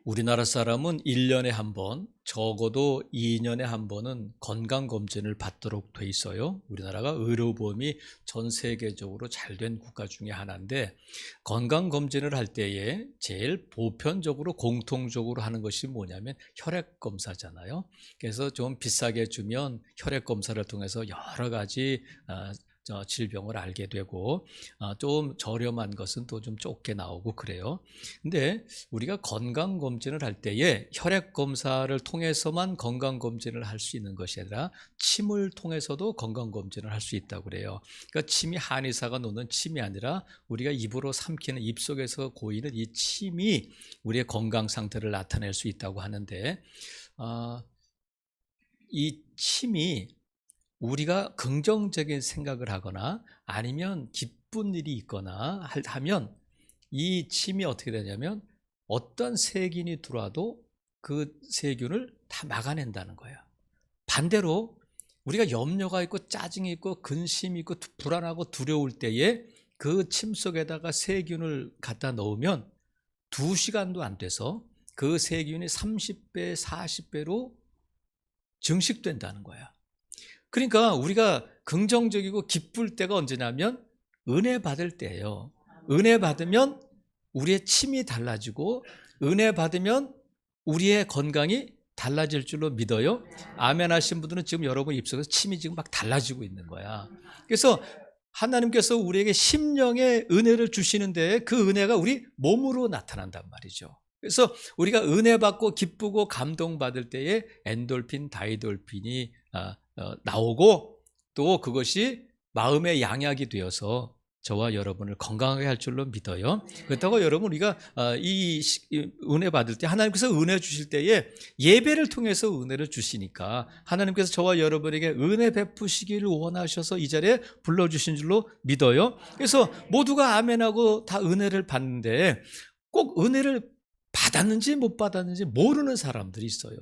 우리나라 사람은 1년에 한 번, 적어도 2년에 한 번은 건강검진을 받도록 돼 있어요. 우리나라가 의료보험이 전 세계적으로 잘 된 국가 중에 하나인데, 건강검진을 할 때에 제일 보편적으로 공통적으로 하는 것이 뭐냐면 혈액검사잖아요. 그래서 좀 비싸게 주면 혈액검사를 통해서 여러 가지 질병을 알게 되고, 좀 저렴한 것은 또 좀 좁게 나오고 그래요. 근데 우리가 건강검진을 할 때에 혈액검사를 통해서만 건강검진을 할 수 있는 것이 아니라 침을 통해서도 건강검진을 할 수 있다고 그래요. 그러니까 침이 한의사가 놓는 침이 아니라 우리가 입으로 삼키는, 입속에서 고이는 이 침이 우리의 건강 상태를 나타낼 수 있다고 하는데, 이 침이 우리가 긍정적인 생각을 하거나 아니면 기쁜 일이 있거나 하면 이 침이 어떻게 되냐면 어떤 세균이 들어와도 그 세균을 다 막아낸다는 거예요. 반대로 우리가 염려가 있고 짜증이 있고 근심이 있고 불안하고 두려울 때에 그 침 속에다가 세균을 갖다 넣으면 2시간도 안 돼서 그 세균이 30배, 40배로 증식된다는 거야. 그러니까 우리가 긍정적이고 기쁠 때가 언제냐면 은혜 받을 때예요. 은혜 받으면 우리의 침이 달라지고, 은혜 받으면 우리의 건강이 달라질 줄로 믿어요. 아멘 하신 분들은 지금 여러분 입속에서 침이 지금 막 달라지고 있는 거야. 그래서 하나님께서 우리에게 심령의 은혜를 주시는데 그 은혜가 우리 몸으로 나타난단 말이죠. 그래서 우리가 은혜 받고 기쁘고 감동받을 때에 엔돌핀, 다이돌핀이 나오고, 또 그것이 마음의 양약이 되어서 저와 여러분을 건강하게 할 줄로 믿어요. 그렇다고 여러분, 우리가 이 은혜 받을 때, 하나님께서 은혜 주실 때에 예배를 통해서 은혜를 주시니까 하나님께서 저와 여러분에게 은혜 베푸시기를 원하셔서 이 자리에 불러주신 줄로 믿어요. 그래서 모두가 아멘하고 다 은혜를 받는데 꼭 은혜를 받았는지 못 받았는지 모르는 사람들이 있어요.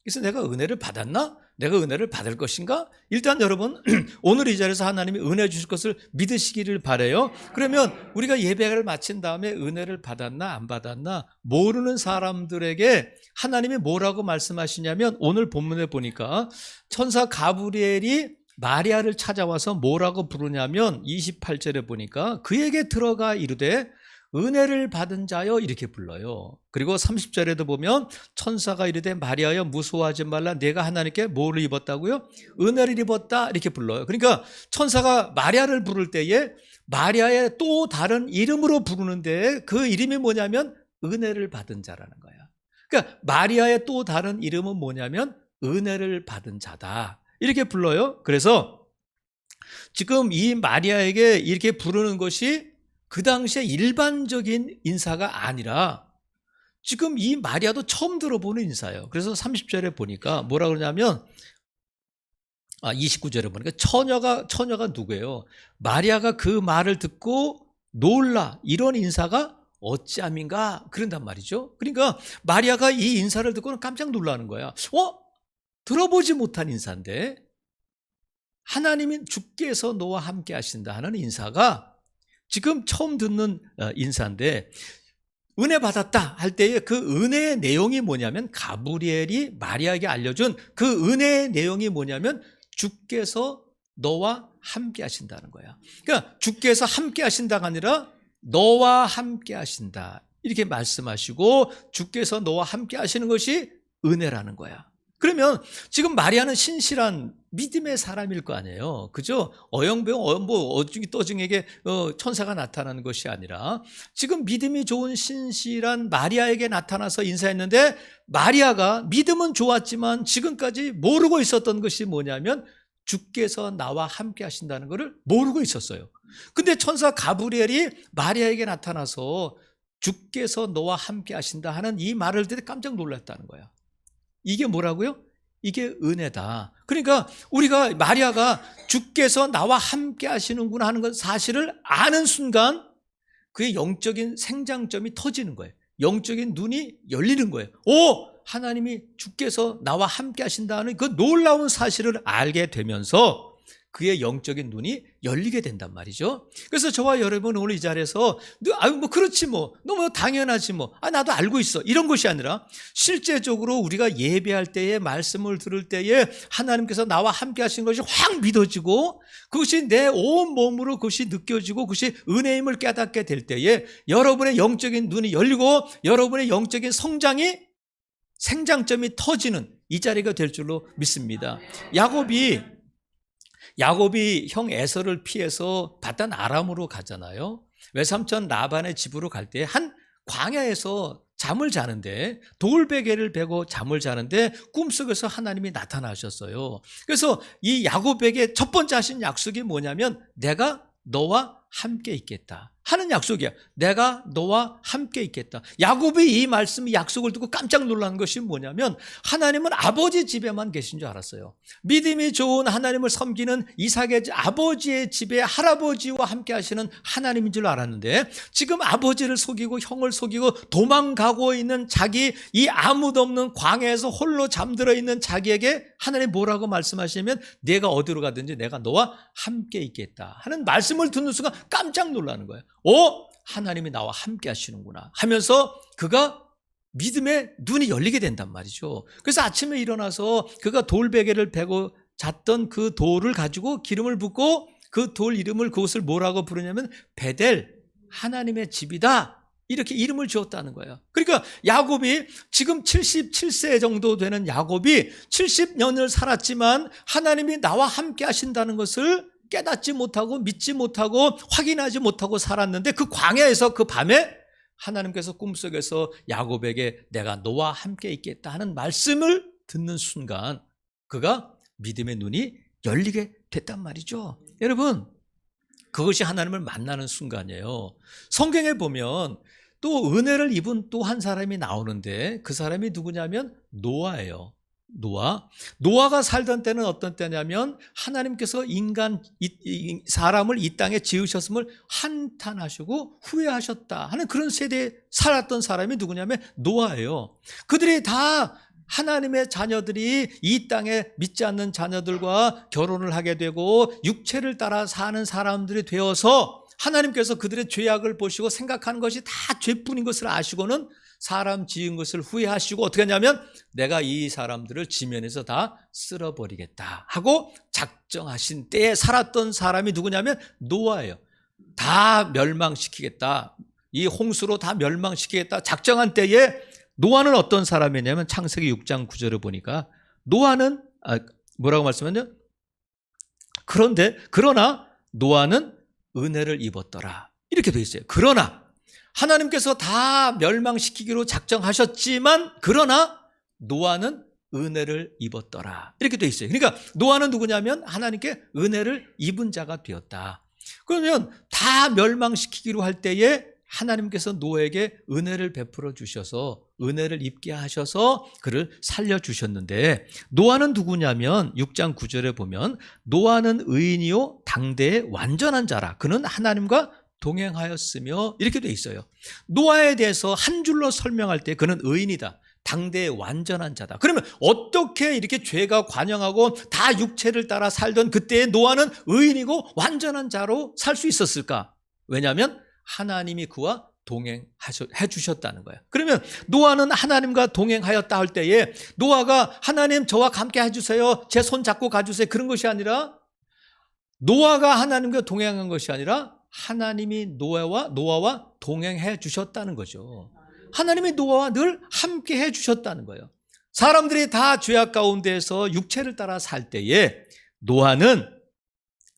그래서 내가 은혜를 받았나? 내가 은혜를 받을 것인가? 일단 여러분, 오늘 이 자리에서 하나님이 은혜 주실 것을 믿으시기를 바라요. 그러면 우리가 예배를 마친 다음에 은혜를 받았나 안 받았나 모르는 사람들에게 하나님이 뭐라고 말씀하시냐면, 오늘 본문에 보니까 천사 가브리엘이 마리아를 찾아와서 뭐라고 부르냐면 28절에 보니까 그에게 들어가 이르되 은혜를 받은 자여 이렇게 불러요. 그리고 30절에도 보면 천사가 이르되 마리아여 무서워하지 말라, 내가 하나님께 뭐를 입었다고요? 은혜를 입었다 이렇게 불러요. 그러니까 천사가 마리아를 부를 때에 마리아의 또 다른 이름으로 부르는데 그 이름이 뭐냐면 은혜를 받은 자라는 거야. 그러니까 마리아의 또 다른 이름은 뭐냐면 은혜를 받은 자다 이렇게 불러요. 그래서 지금 이 마리아에게 이렇게 부르는 것이 그 당시에 일반적인 인사가 아니라 지금 이 마리아도 처음 들어보는 인사예요. 그래서 30절에 보니까 뭐라 그러냐면, 29절에 보니까 처녀가 누구예요? 마리아가 그 말을 듣고 놀라, 이런 인사가 어찌함인가 그런단 말이죠. 그러니까 마리아가 이 인사를 듣고는 깜짝 놀라는 거야. 들어보지 못한 인사인데 하나님이 주께서 너와 함께 하신다 하는 인사가 지금 처음 듣는 인사인데, 은혜 받았다 할 때에 그 은혜의 내용이 뭐냐면, 가브리엘이 마리아에게 알려준 그 은혜의 내용이 뭐냐면 주께서 너와 함께 하신다는 거야. 그러니까 주께서 함께 하신다가 아니라 너와 함께 하신다 이렇게 말씀하시고, 주께서 너와 함께 하시는 것이 은혜라는 거야. 그러면 지금 마리아는 신실한 믿음의 사람일 거 아니에요. 그죠? 어영부영 어중이 떠중에게 천사가 나타나는 것이 아니라 지금 믿음이 좋은 신실한 마리아에게 나타나서 인사했는데, 마리아가 믿음은 좋았지만 지금까지 모르고 있었던 것이 뭐냐면 주께서 나와 함께 하신다는 것을 모르고 있었어요. 근데 천사 가브리엘이 마리아에게 나타나서 주께서 너와 함께 하신다 하는 이 말을 듣고 깜짝 놀랐다는 거야. 이게 뭐라고요? 이게 은혜다. 그러니까 우리가 마리아가 주께서 나와 함께 하시는구나 하는 것 사실을 아는 순간 그의 영적인 생장점이 터지는 거예요. 영적인 눈이 열리는 거예요. 하나님이 주께서 나와 함께 하신다는 그 놀라운 사실을 알게 되면서 그의 영적인 눈이 열리게 된단 말이죠. 그래서 저와 여러분 오늘 이 자리에서 뭐 그렇지 뭐 너무 당연하지 뭐 나도 알고 있어 이런 것이 아니라 실제적으로 우리가 예배할 때에 말씀을 들을 때에 하나님께서 나와 함께 하신 것이 확 믿어지고 그것이 내 온 몸으로 그것이 느껴지고 그것이 은혜임을 깨닫게 될 때에 여러분의 영적인 눈이 열리고 여러분의 영적인 성장이 생장점이 터지는 이 자리가 될 줄로 믿습니다. 야곱이 형 에서를 피해서 바단 아람으로 가잖아요. 외삼촌 라반의 집으로 갈 때 한 광야에서 잠을 자는데 돌베개를 베고 잠을 자는데 꿈속에서 하나님이 나타나셨어요. 그래서 이 야곱에게 첫 번째 하신 약속이 뭐냐면 내가 너와 함께 있겠다 하는 약속이야. 내가 너와 함께 있겠다. 야곱이 이 말씀, 약속을 듣고 깜짝 놀란 것이 뭐냐면 하나님은 아버지 집에만 계신 줄 알았어요. 믿음이 좋은 하나님을 섬기는 이삭의 아버지의 집에 할아버지와 함께 하시는 하나님인 줄 알았는데 지금 아버지를 속이고 형을 속이고 도망가고 있는 자기 이 아무도 없는 광야에서 홀로 잠들어 있는 자기에게 하나님 뭐라고 말씀하시면 내가 어디로 가든지 내가 너와 함께 있겠다 하는 말씀을 듣는 순간 깜짝 놀라는 거예요. 하나님이 나와 함께 하시는구나 하면서 그가 믿음의 눈이 열리게 된단 말이죠. 그래서 아침에 일어나서 그가 돌베개를 베고 잤던 그 돌을 가지고 기름을 붓고 그 돌 이름을 그것을 뭐라고 부르냐면 베델, 하나님의 집이다 이렇게 이름을 지었다는 거예요. 그러니까 야곱이 지금 77세 정도 되는 야곱이 70년을 살았지만 하나님이 나와 함께 하신다는 것을 깨닫지 못하고 믿지 못하고 확인하지 못하고 살았는데 그 광야에서 그 밤에 하나님께서 꿈속에서 야곱에게 내가 너와 함께 있겠다 하는 말씀을 듣는 순간 그가 믿음의 눈이 열리게 됐단 말이죠. 여러분 그것이 하나님을 만나는 순간이에요. 성경에 보면 또 은혜를 입은 또 한 사람이 나오는데 그 사람이 누구냐면 노아예요. 노아가 살던 때는 어떤 때냐면 하나님께서 사람을 이 땅에 지으셨음을 한탄하시고 후회하셨다 하는 그런 세대에 살았던 사람이 누구냐면 노아예요. 그들이 다 하나님의 자녀들이 이 땅에 믿지 않는 자녀들과 결혼을 하게 되고 육체를 따라 사는 사람들이 되어서 하나님께서 그들의 죄악을 보시고 생각하는 것이 다 죄뿐인 것을 아시고는 사람 지은 것을 후회하시고 어떻게 하냐면 내가 이 사람들을 지면에서 다 쓸어버리겠다 하고 작정하신 때에 살았던 사람이 누구냐면 노아예요. 다 멸망시키겠다. 이 홍수로 다 멸망시키겠다. 작정한 때에 노아는 어떤 사람이냐면 창세기 6장 9절을 보니까 노아는 뭐라고 말씀하냐? 그러나 노아는 은혜를 입었더라. 이렇게 돼 있어요. 그러나 하나님께서 다 멸망시키기로 작정하셨지만 그러나 노아는 은혜를 입었더라. 이렇게 돼 있어요. 그러니까 노아는 누구냐면 하나님께 은혜를 입은 자가 되었다. 그러면 다 멸망시키기로 할 때에 하나님께서 노아에게 은혜를 베풀어 주셔서 은혜를 입게 하셔서 그를 살려주셨는데 노아는 누구냐면 6장 9절에 보면 노아는 의인이요 당대의 완전한 자라. 그는 하나님과 동행하였으며 이렇게 돼 있어요. 노아에 대해서 한 줄로 설명할 때 그는 의인이다. 당대의 완전한 자다. 그러면 어떻게 이렇게 죄가 관영하고 다 육체를 따라 살던 그때의 노아는 의인이고 완전한 자로 살 수 있었을까? 왜냐하면 하나님이 그와 동행해 주셨다는 거예요. 그러면 노아는 하나님과 동행하였다 할 때에 노아가 하나님 저와 함께 해주세요. 제 손 잡고 가주세요. 그런 것이 아니라 노아가 하나님과 동행한 것이 아니라 하나님이 노아와 동행해 주셨다는 거죠. 하나님이 노아와 늘 함께 해 주셨다는 거예요. 사람들이 다 죄악 가운데에서 육체를 따라 살 때에 노아는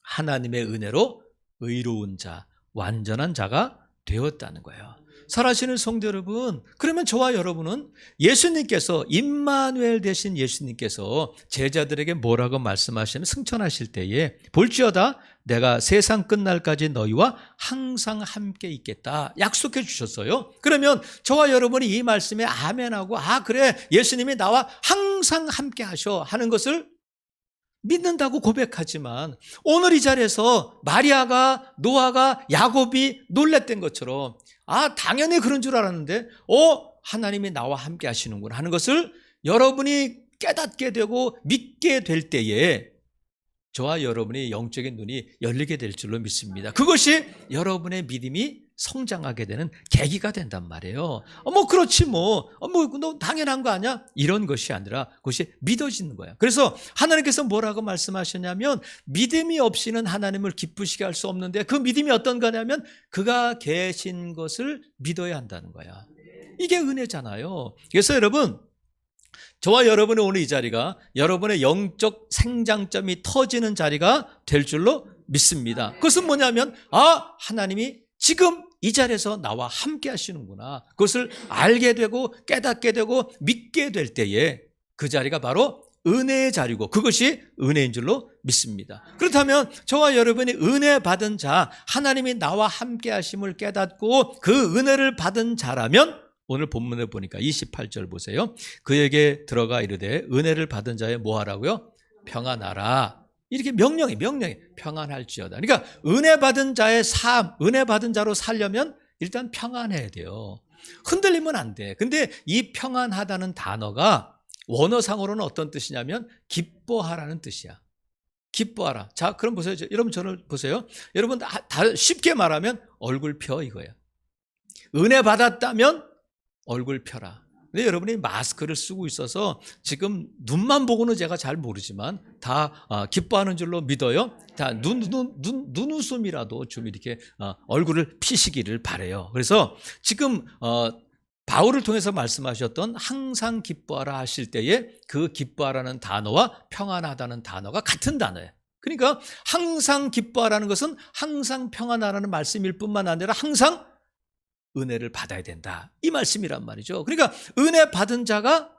하나님의 은혜로 의로운 자, 완전한 자가 되었다는 거예요. 살아계시는 성도 여러분, 그러면 저와 여러분은 예수님께서 임마누엘 되신 예수님께서 제자들에게 뭐라고 말씀하시면 승천하실 때에 볼지어다 내가 세상 끝날까지 너희와 항상 함께 있겠다 약속해 주셨어요. 그러면 저와 여러분이 이 말씀에 아멘하고 그래 예수님이 나와 항상 함께 하셔 하는 것을 믿는다고 고백하지만 오늘 이 자리에서 마리아가 노아가 야곱이 놀랬던 것처럼 당연히 그런 줄 알았는데 하나님이 나와 함께 하시는구나 하는 것을 여러분이 깨닫게 되고 믿게 될 때에 저와 여러분의 영적인 눈이 열리게 될 줄로 믿습니다. 그것이 여러분의 믿음이 성장하게 되는 계기가 된단 말이에요. 뭐 그렇지 너 당연한 거 아니야? 이런 것이 아니라 그것이 믿어지는 거야. 그래서 하나님께서 뭐라고 말씀하셨냐면 믿음이 없이는 하나님을 기쁘시게 할 수 없는데 그 믿음이 어떤 거냐면 그가 계신 것을 믿어야 한다는 거야. 이게 은혜잖아요. 그래서 여러분, 저와 여러분의 오늘 이 자리가 여러분의 영적 생장점이 터지는 자리가 될 줄로 믿습니다. 그것은 뭐냐면 하나님이 지금 이 자리에서 나와 함께 하시는구나. 그것을 알게 되고 깨닫게 되고 믿게 될 때에 그 자리가 바로 은혜의 자리고 그것이 은혜인 줄로 믿습니다. 그렇다면 저와 여러분이 은혜 받은 자, 하나님이 나와 함께 하심을 깨닫고 그 은혜를 받은 자라면 오늘 본문에 보니까 28절 보세요. 그에게 들어가 이르되 은혜를 받은 자에 뭐 하라고요? 평안하라. 이렇게 명령이 평안할지어다. 그러니까 은혜 받은 자의 삶, 은혜 받은 자로 살려면 일단 평안해야 돼요. 흔들리면 안 돼. 근데 이 평안하다는 단어가 원어상으로는 어떤 뜻이냐면 기뻐하라는 뜻이야. 기뻐하라. 자, 그럼 보세요. 여러분 저를 보세요. 여러분 다 쉽게 말하면 얼굴 펴 이거예요. 은혜 받았다면 얼굴 펴라. 근데 여러분이 마스크를 쓰고 있어서 지금 눈만 보고는 제가 잘 모르지만 다 기뻐하는 줄로 믿어요. 다 눈웃음이라도 좀 이렇게 얼굴을 피시기를 바라요. 그래서 지금 바울을 통해서 말씀하셨던 항상 기뻐하라 하실 때에 그 기뻐하라는 단어와 평안하다는 단어가 같은 단어예요. 그러니까 항상 기뻐하라는 것은 항상 평안하라는 말씀일 뿐만 아니라 항상 은혜를 받아야 된다. 이 말씀이란 말이죠. 그러니까 은혜 받은 자가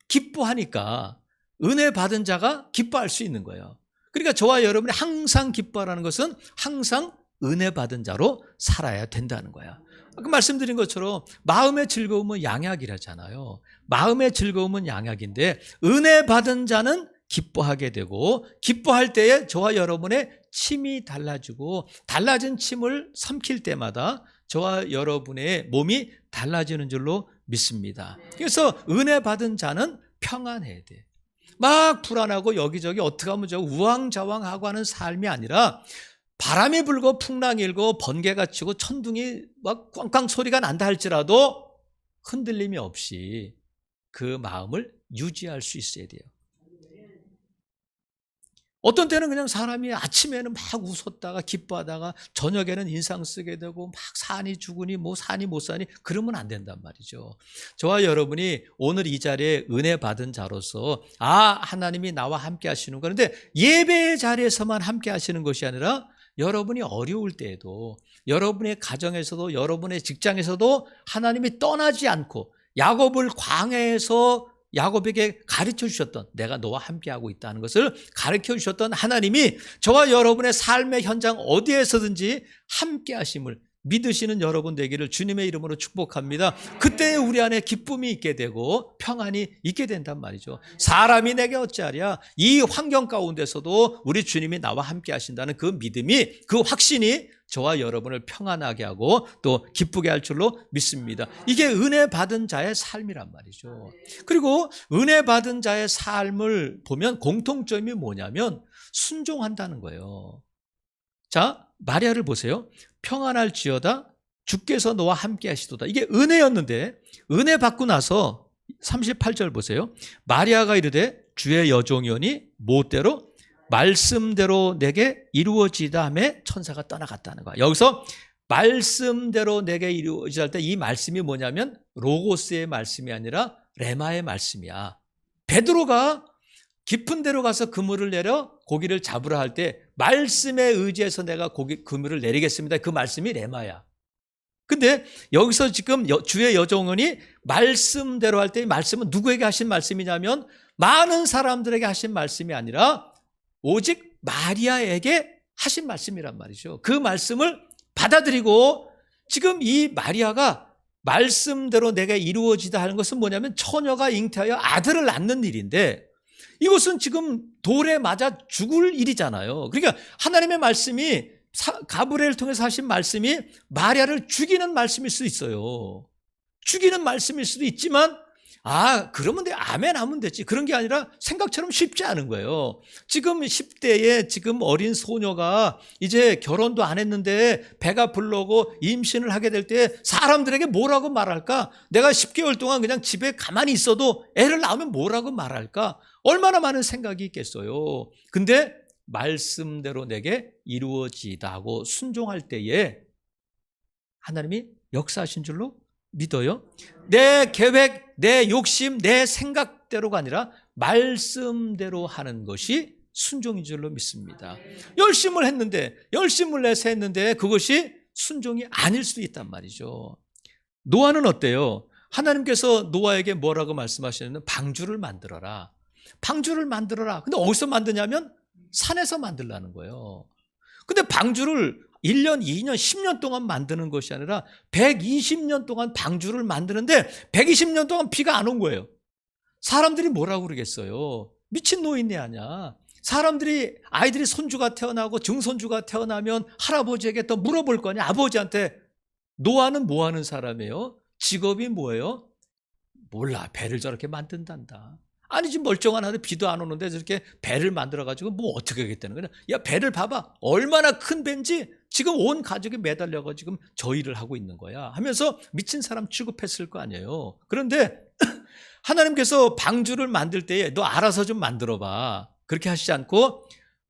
기뻐하니까 은혜 받은 자가 기뻐할 수 있는 거예요. 그러니까 저와 여러분이 항상 기뻐하라는 것은 항상 은혜 받은 자로 살아야 된다는 거야. 아까 말씀드린 것처럼 마음의 즐거움은 양약이라잖아요. 마음의 즐거움은 양약인데 은혜 받은 자는 기뻐하게 되고 기뻐할 때에 저와 여러분의 침이 달라지고 달라진 침을 삼킬 때마다 저와 여러분의 몸이 달라지는 줄로 믿습니다. 그래서 은혜 받은 자는 평안해야 돼. 막 불안하고 여기저기 어떻게 하면 저 우왕좌왕하고 하는 삶이 아니라 바람이 불고 풍랑이 일고 번개가 치고 천둥이 막 꽝꽝 소리가 난다 할지라도 흔들림이 없이 그 마음을 유지할 수 있어야 돼요. 어떤 때는 그냥 사람이 아침에는 막 웃었다가 기뻐하다가 저녁에는 인상 쓰게 되고 막 사니 죽으니 뭐 사니 못 사니 그러면 안 된단 말이죠. 저와 여러분이 오늘 이 자리에 은혜 받은 자로서 하나님이 나와 함께 하시는 거. 그런데 예배의 자리에서만 함께 하시는 것이 아니라 여러분이 어려울 때에도 여러분의 가정에서도 여러분의 직장에서도 하나님이 떠나지 않고 야곱을 광야에서 야곱에게 가르쳐 주셨던 내가 너와 함께하고 있다는 것을 가르쳐 주셨던 하나님이 저와 여러분의 삶의 현장 어디에서든지 함께하심을 믿으시는 여러분 되기를 주님의 이름으로 축복합니다. 그때 우리 안에 기쁨이 있게 되고 평안이 있게 된단 말이죠. 사람이 내게 어찌하랴. 이 환경 가운데서도 우리 주님이 나와 함께 하신다는 그 믿음이, 그 확신이 저와 여러분을 평안하게 하고 또 기쁘게 할 줄로 믿습니다. 이게 은혜 받은 자의 삶이란 말이죠. 그리고 은혜 받은 자의 삶을 보면 공통점이 뭐냐면 순종한다는 거예요. 자, 마리아를 보세요. 평안할지어다 주께서 너와 함께 하시도다. 이게 은혜였는데 은혜 받고 나서 38절 보세요. 마리아가 이르되 주의 여종이오니 못대로 말씀대로 내게 이루어지다 하며 천사가 떠나갔다는 거야. 여기서 말씀대로 내게 이루어지다 할 때 이 말씀이 뭐냐면 로고스의 말씀이 아니라 레마의 말씀이야. 베드로가 깊은 데로 가서 그물을 내려 고기를 잡으라 할 때 말씀에 의지해서 내가 그물을 내리겠습니다. 그 말씀이 레마야. 근데 여기서 지금 주의 여종은이 말씀대로 할 때 이 말씀은 누구에게 하신 말씀이냐면 많은 사람들에게 하신 말씀이 아니라 오직 마리아에게 하신 말씀이란 말이죠. 그 말씀을 받아들이고 지금 이 마리아가 말씀대로 내가 이루어지다 하는 것은 뭐냐면 처녀가 잉태하여 아들을 낳는 일인데 이것은 지금 돌에 맞아 죽을 일이잖아요. 그러니까 하나님의 말씀이 가브리엘을 통해서 하신 말씀이 마리아를 죽이는 말씀일 수도 있어요. 죽이는 말씀일 수도 있지만 그러면 아멘 하면 되지. 그런 게 아니라 생각처럼 쉽지 않은 거예요. 지금 10대에 지금 어린 소녀가 이제 결혼도 안 했는데 배가 불러고 임신을 하게 될 때 사람들에게 뭐라고 말할까? 내가 10개월 동안 그냥 집에 가만히 있어도 애를 낳으면 뭐라고 말할까? 얼마나 많은 생각이 있겠어요. 근데 말씀대로 내게 이루어지다고 순종할 때에 하나님이 역사하신 줄로 믿어요. 내 계획, 내 욕심, 내 생각대로가 아니라 말씀대로 하는 것이 순종인 줄로 믿습니다. 열심을 내서 했는데 그것이 순종이 아닐 수도 있단 말이죠. 노아는 어때요? 하나님께서 노아에게 뭐라고 말씀하시냐면 방주를 만들어라. 방주를 만들어라. 근데 어디서 만드냐면 산에서 만들라는 거예요. 근데 방주를 1년, 2년, 10년 동안 만드는 것이 아니라 120년 동안 방주를 만드는데 120년 동안 비가 안 온 거예요. 사람들이 뭐라고 그러겠어요? 미친 노인네 아니야. 아이들이 손주가 태어나고 증손주가 태어나면 할아버지에게 또 물어볼 거 아니야. 아버지한테. 노아는 뭐 하는 사람이에요? 직업이 뭐예요? 몰라. 배를 저렇게 만든단다. 아니 지금 멀쩡한 하늘 비도 안 오는데 저렇게 배를 만들어가지고 뭐 어떻게 하겠다는 거냐. 야, 배를 봐봐. 얼마나 큰 배인지 지금 온 가족이 매달려가지고 지금 저 일을 하고 있는 거야 하면서 미친 사람 취급했을 거 아니에요. 그런데 하나님께서 방주를 만들 때에 너 알아서 좀 만들어봐. 그렇게 하시지 않고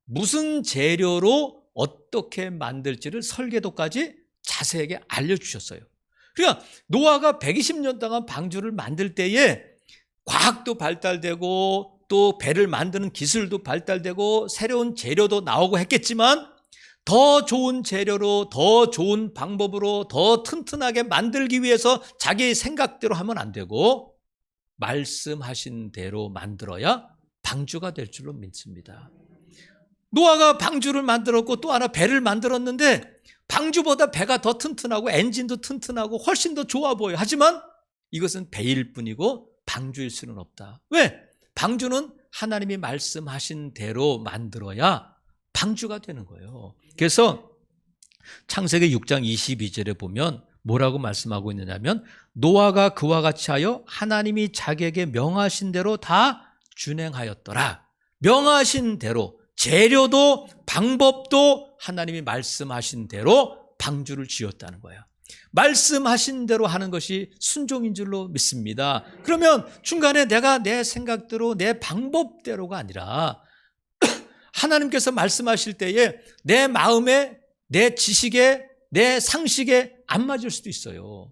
무슨 재료로 어떻게 만들지를 설계도까지 자세하게 알려주셨어요. 그러니까 노아가 120년 동안 방주를 만들 때에 과학도 발달되고 또 배를 만드는 기술도 발달되고 새로운 재료도 나오고 했겠지만 더 좋은 재료로 더 좋은 방법으로 더 튼튼하게 만들기 위해서 자기 생각대로 하면 안 되고 말씀하신 대로 만들어야 방주가 될 줄로 믿습니다. 노아가 방주를 만들었고 또 하나 배를 만들었는데 방주보다 배가 더 튼튼하고 엔진도 튼튼하고 훨씬 더 좋아 보여요. 하지만 이것은 배일 뿐이고 방주일 수는 없다. 왜? 방주는 하나님이 말씀하신 대로 만들어야 방주가 되는 거예요. 그래서 창세기 6장 22절에 보면 뭐라고 말씀하고 있느냐면 노아가 그와 같이 하여 하나님이 자기에게 명하신 대로 다 준행하였더라. 명하신 대로 재료도 방법도 하나님이 말씀하신 대로 방주를 지었다는 거예요. 말씀하신 대로 하는 것이 순종인 줄로 믿습니다. 그러면 중간에 내가 내 생각대로 내 방법대로가 아니라 하나님께서 말씀하실 때에 내 마음에 내 지식에 내 상식에 안 맞을 수도 있어요.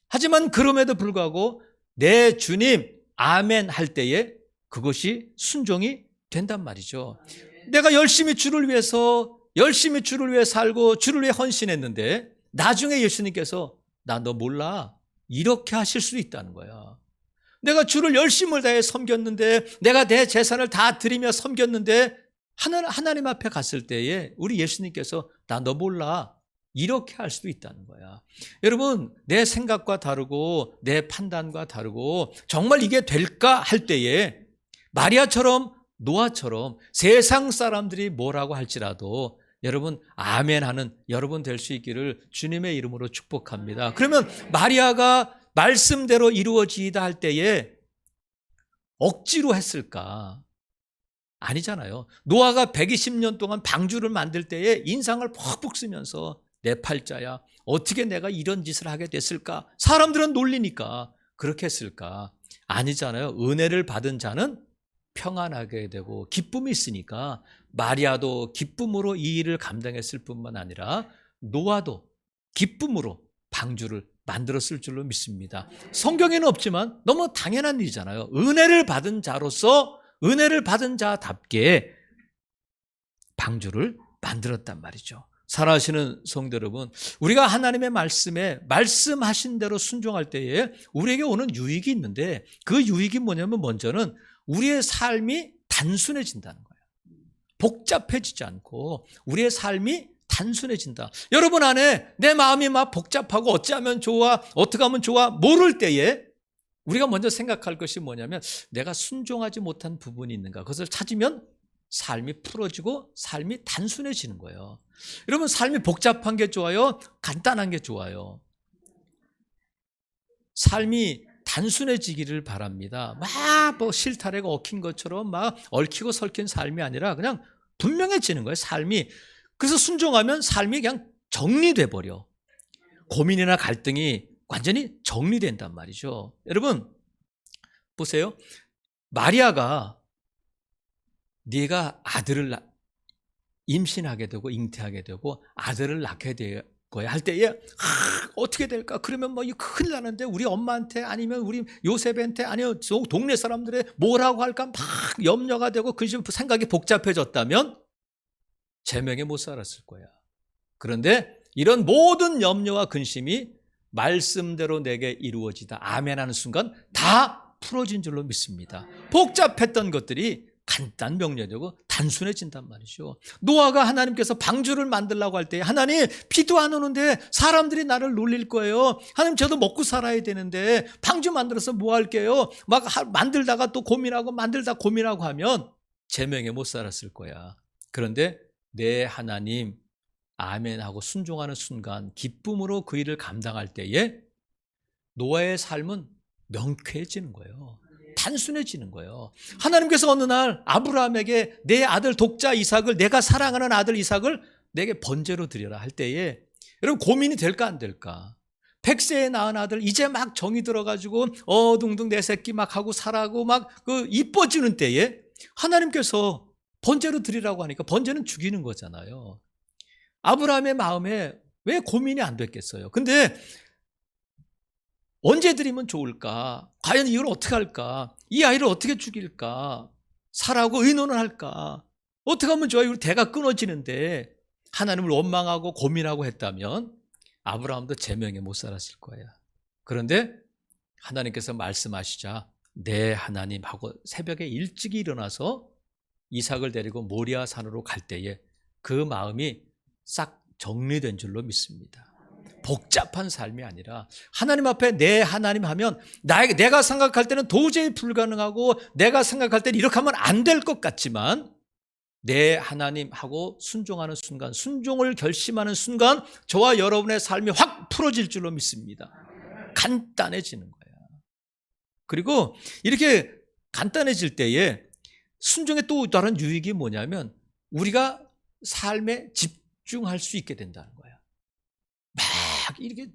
하지만 그럼에도 불구하고 내 주님 아멘 할 때에 그것이 순종이 된단 말이죠. 내가 열심히 주를 위해 살고 주를 위해 헌신했는데 나중에 예수님께서 나 너 몰라 이렇게 하실 수 있다는 거야. 내가 주를 열심을 다해 섬겼는데 내가 내 재산을 다 드리며 섬겼는데 하나님 앞에 갔을 때에 우리 예수님께서 나 너 몰라 이렇게 할 수도 있다는 거야. 여러분 내 생각과 다르고 내 판단과 다르고 정말 이게 될까 할 때에 마리아처럼 노아처럼 세상 사람들이 뭐라고 할지라도 여러분 아멘 하는 여러분 될 수 있기를 주님의 이름으로 축복합니다. 그러면 마리아가 말씀대로 이루어지이다 할 때에 억지로 했을까? 아니잖아요. 노아가 120년 동안 방주를 만들 때에 인상을 퍽퍽 쓰면서 내 팔자야 어떻게 내가 이런 짓을 하게 됐을까? 사람들은 놀리니까 그렇게 했을까? 아니잖아요. 은혜를 받은 자는 평안하게 되고 기쁨이 있으니까 마리아도 기쁨으로 이 일을 감당했을 뿐만 아니라 노아도 기쁨으로 방주를 만들었을 줄로 믿습니다. 성경에는 없지만 너무 당연한 일이잖아요. 은혜를 받은 자로서 은혜를 받은 자답게 방주를 만들었단 말이죠. 살아가시는 성도 여러분, 우리가 하나님의 말씀에 말씀하신 대로 순종할 때에 우리에게 오는 유익이 있는데 그 유익이 뭐냐면 먼저는 우리의 삶이 단순해진다는 거예요. 복잡해지지 않고 우리의 삶이 단순해진다. 여러분 안에 내 마음이 막 복잡하고 어찌하면 좋아, 어떻게 하면 좋아 모를 때에 우리가 먼저 생각할 것이 뭐냐면 내가 순종하지 못한 부분이 있는가. 그것을 찾으면 삶이 풀어지고 삶이 단순해지는 거예요. 여러분 삶이 복잡한 게 좋아요? 간단한 게 좋아요? 삶이 단순해지기를 바랍니다. 막 뭐 실타래가 얽힌 것처럼 막 얽히고 설킨 삶이 아니라 그냥 분명해지는 거예요, 삶이. 그래서 순종하면 삶이 그냥 정리돼 버려. 고민이나 갈등이 완전히 정리된단 말이죠. 여러분 보세요. 마리아가 네가 아들을 임신하게 되고 잉태하게 되고 아들을 낳게 될 거야 할 때에 어떻게 될까? 그러면 뭐 이거 큰일 나는데 우리 엄마한테 아니면 우리 요셉한테 아니면 동네 사람들의 뭐라고 할까 막 염려가 되고 그 생각이 복잡해졌다면 제명에 못 살았을 거야. 그런데 이런 모든 염려와 근심이 말씀대로 내게 이루어지다 아멘하는 순간 다 풀어진 줄로 믿습니다. 복잡했던 것들이 간단 명료되고 단순해진단 말이죠. 노아가 하나님께서 방주를 만들라고 할 때 하나님 비도 안 오는데 사람들이 나를 놀릴 거예요. 하나님 저도 먹고 살아야 되는데 방주 만들어서 뭐 할게요. 막 만들다가 또 고민하고 만들다 고민하고 하면 제명에 못 살았을 거야. 그런데 내 하나님 아멘하고 순종하는 순간 기쁨으로 그 일을 감당할 때에 노아의 삶은 명쾌해지는 거예요. 단순해지는 거예요. 하나님께서 어느 날 아브라함에게 내 아들 독자 이삭을 내가 사랑하는 아들 이삭을 내게 번제로 드려라 할 때에 여러분 고민이 될까 안 될까? 100세에 낳은 아들 이제 막 정이 들어가지고 둥둥 내 새끼 막 하고 살아고 막 그 이뻐지는 때에 하나님께서 번제로 드리라고 하니까 번제는 죽이는 거잖아요. 아브라함의 마음에 왜 고민이 안 됐겠어요? 근데 언제 드리면 좋을까? 과연 이걸 어떻게 할까? 이 아이를 어떻게 죽일까? 사라고 의논을 할까? 어떻게 하면 좋아요? 우리 대가 끊어지는데 하나님을 원망하고 고민하고 했다면 아브라함도 제명에 못 살았을 거야. 그런데 하나님께서 말씀하시자 내 하나님 하고 새벽에 일찍 일어나서 이삭을 데리고 모리아 산으로 갈 때에 그 마음이 싹 정리된 줄로 믿습니다. 복잡한 삶이 아니라 하나님 앞에 내 하나님 하면 내가 생각할 때는 도저히 불가능하고 내가 생각할 때는 이렇게 하면 안 될 것 같지만 내 하나님 하고 순종하는 순간 순종을 결심하는 순간 저와 여러분의 삶이 확 풀어질 줄로 믿습니다. 간단해지는 거예요. 그리고 이렇게 간단해질 때에 순종의 또 다른 유익이 뭐냐면 우리가 삶에 집중할 수 있게 된다는 거예요. 막 이렇게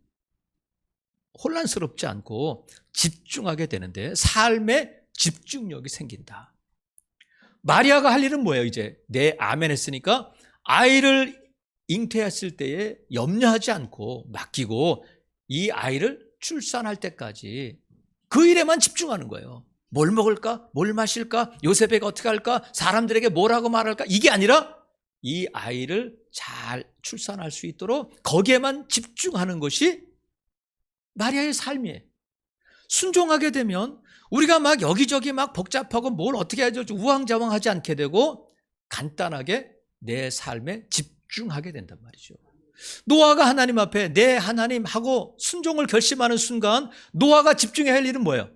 혼란스럽지 않고 집중하게 되는데 삶에 집중력이 생긴다. 마리아가 할 일은 뭐예요? 이제 내 아멘 했으니까 아이를 잉태했을 때에 염려하지 않고 맡기고 이 아이를 출산할 때까지 그 일에만 집중하는 거예요. 뭘 먹을까? 뭘 마실까? 요셉에게 어떻게 할까? 사람들에게 뭐라고 말할까? 이게 아니라 이 아이를 잘 출산할 수 있도록 거기에만 집중하는 것이 마리아의 삶이에요. 순종하게 되면 우리가 막 여기저기 막 복잡하고 뭘 어떻게 해야 될지 우왕좌왕하지 않게 되고 간단하게 내 삶에 집중하게 된단 말이죠. 노아가 하나님 앞에 내 하나님 하고 순종을 결심하는 순간 노아가 집중해야 할 일은 뭐예요?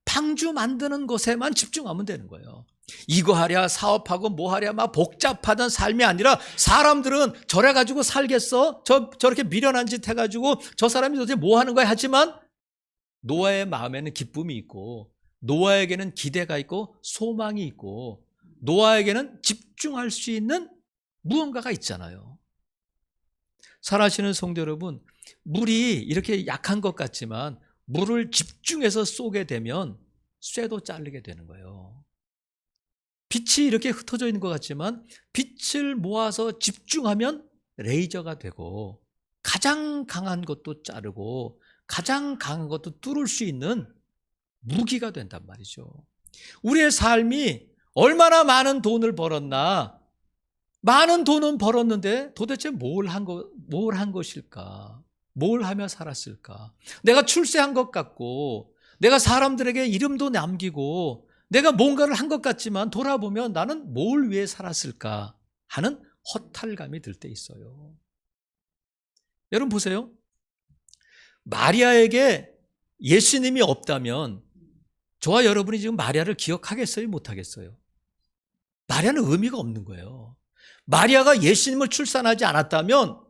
방주 만드는 것에만 집중하면 되는 거예요. 이거 하랴 사업하고 뭐 하랴 막 복잡하던 삶이 아니라 사람들은 저래 가지고 살겠어? 저렇게 미련한 짓 해가지고 저 사람이 도대체 뭐 하는 거야 하지만 노아의 마음에는 기쁨이 있고 노아에게는 기대가 있고 소망이 있고 노아에게는 집중할 수 있는 무언가가 있잖아요. 사랑하시는 성도 여러분, 물이 이렇게 약한 것 같지만 물을 집중해서 쏘게 되면 쇠도 자르게 되는 거예요. 빛이 이렇게 흩어져 있는 것 같지만 빛을 모아서 집중하면 레이저가 되고 가장 강한 것도 자르고 가장 강한 것도 뚫을 수 있는 무기가 된단 말이죠. 우리의 삶이 얼마나 많은 돈을 벌었나, 많은 돈은 벌었는데 도대체 뭘 한 것일까? 뭘 하며 살았을까? 내가 출세한 것 같고 내가 사람들에게 이름도 남기고 내가 뭔가를 한 것 같지만 돌아보면 나는 뭘 위해 살았을까 하는 허탈감이 들 때 있어요. 여러분 보세요. 마리아에게 예수님이 없다면 저와 여러분이 지금 마리아를 기억하겠어요? 못하겠어요? 마리아는 의미가 없는 거예요. 마리아가 예수님을 출산하지 않았다면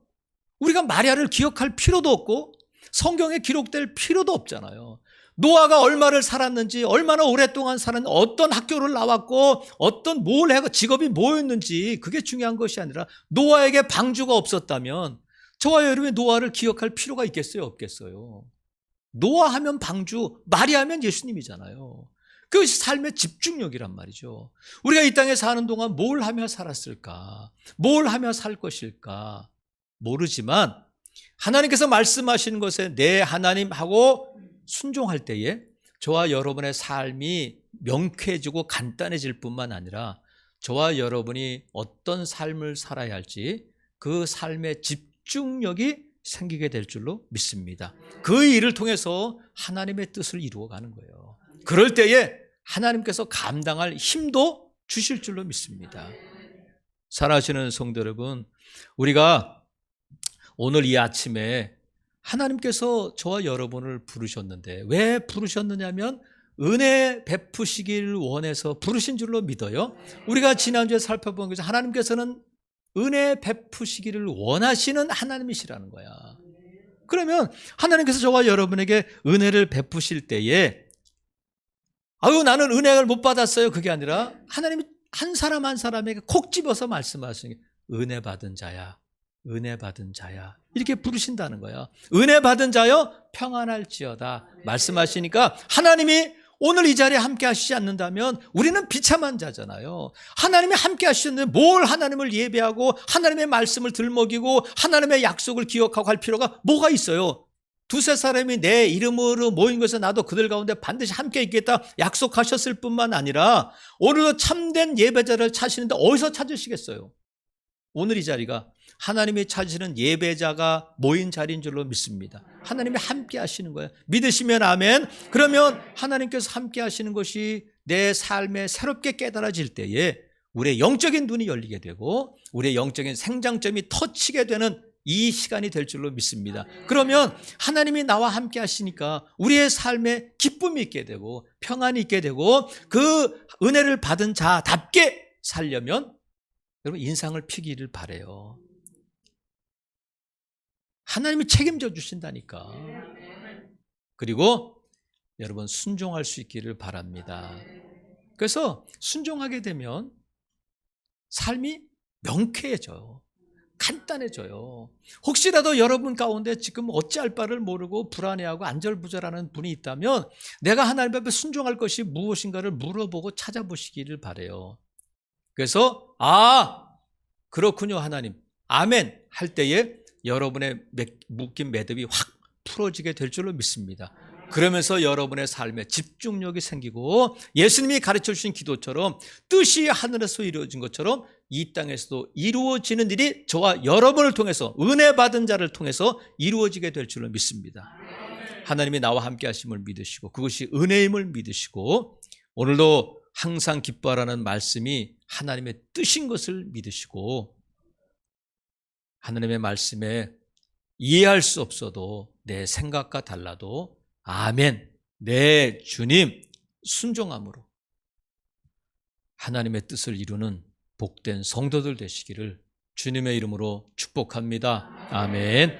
우리가 마리아를 기억할 필요도 없고 성경에 기록될 필요도 없잖아요. 노아가 얼마를 살았는지, 얼마나 오랫동안 살았는지, 어떤 학교를 나왔고 어떤 뭘 해고 직업이 뭐였는지 그게 중요한 것이 아니라 노아에게 방주가 없었다면 저와 여러분이 노아를 기억할 필요가 있겠어요, 없겠어요? 노아 하면 방주, 마리아 하면 예수님이잖아요. 그것이 삶의 집중력이란 말이죠. 우리가 이 땅에 사는 동안 뭘 하며 살았을까? 뭘 하며 살 것일까? 모르지만 하나님께서 말씀하시는 것에 내 하나님하고 순종할 때에 저와 여러분의 삶이 명쾌해지고 간단해질 뿐만 아니라 저와 여러분이 어떤 삶을 살아야 할지 그 삶의 집중력이 생기게 될 줄로 믿습니다. 그 일을 통해서 하나님의 뜻을 이루어가는 거예요. 그럴 때에 하나님께서 감당할 힘도 주실 줄로 믿습니다. 사랑하시는 성도 여러분, 우리가 오늘 이 아침에 하나님께서 저와 여러분을 부르셨는데 왜 부르셨느냐면 은혜 베푸시기를 원해서 부르신 줄로 믿어요. 우리가 지난주에 살펴본 것이 하나님께서는 은혜 베푸시기를 원하시는 하나님이시라는 거야. 그러면 하나님께서 저와 여러분에게 은혜를 베푸실 때에 아유 나는 은혜를 못 받았어요, 그게 아니라 하나님이 한 사람 한 사람에게 콕 집어서 말씀하시는 게 은혜 받은 자야, 은혜 받은 자야, 이렇게 부르신다는 거야. 은혜 받은 자여 평안할지어다 말씀하시니까 하나님이 오늘 이 자리에 함께 하시지 않는다면 우리는 비참한 자잖아요. 하나님이 함께 하시는데 뭘 하나님을 예배하고 하나님의 말씀을 들먹이고 하나님의 약속을 기억하고 할 필요가 뭐가 있어요? 두세 사람이 내 이름으로 모인 것에 나도 그들 가운데 반드시 함께 있겠다 약속하셨을 뿐만 아니라 오늘도 참된 예배자를 찾으시는데 어디서 찾으시겠어요? 오늘 이 자리가 하나님이 찾으시는 예배자가 모인 자리인 줄로 믿습니다. 하나님이 함께 하시는 거예요. 믿으시면 아멘. 그러면 하나님께서 함께 하시는 것이 내 삶에 새롭게 깨달아질 때에 우리의 영적인 눈이 열리게 되고 우리의 영적인 생장점이 터치게 되는 이 시간이 될 줄로 믿습니다. 그러면 하나님이 나와 함께 하시니까 우리의 삶에 기쁨이 있게 되고 평안이 있게 되고 그 은혜를 받은 자답게 살려면 여러분 인상을 피기를 바라요. 하나님이 책임져 주신다니까. 그리고 여러분 순종할 수 있기를 바랍니다. 그래서 순종하게 되면 삶이 명쾌해져요. 간단해져요. 혹시라도 여러분 가운데 지금 어찌할 바를 모르고 불안해하고 안절부절하는 분이 있다면 내가 하나님 앞에 순종할 것이 무엇인가를 물어보고 찾아보시기를 바라요. 그래서 그렇군요 하나님, 아멘 할 때에 여러분의 묶인 매듭이 확 풀어지게 될 줄로 믿습니다. 그러면서 여러분의 삶에 집중력이 생기고 예수님이 가르쳐 주신 기도처럼 뜻이 하늘에서 이루어진 것처럼 이 땅에서도 이루어지는 일이 저와 여러분을 통해서 은혜 받은 자를 통해서 이루어지게 될 줄로 믿습니다. 하나님이 나와 함께 하심을 믿으시고 그것이 은혜임을 믿으시고 오늘도 항상 기뻐하라는 말씀이 하나님의 뜻인 것을 믿으시고 하나님의 말씀에 이해할 수 없어도 내 생각과 달라도 아멘, 내 주님 순종함으로 하나님의 뜻을 이루는 복된 성도들 되시기를 주님의 이름으로 축복합니다. 아멘.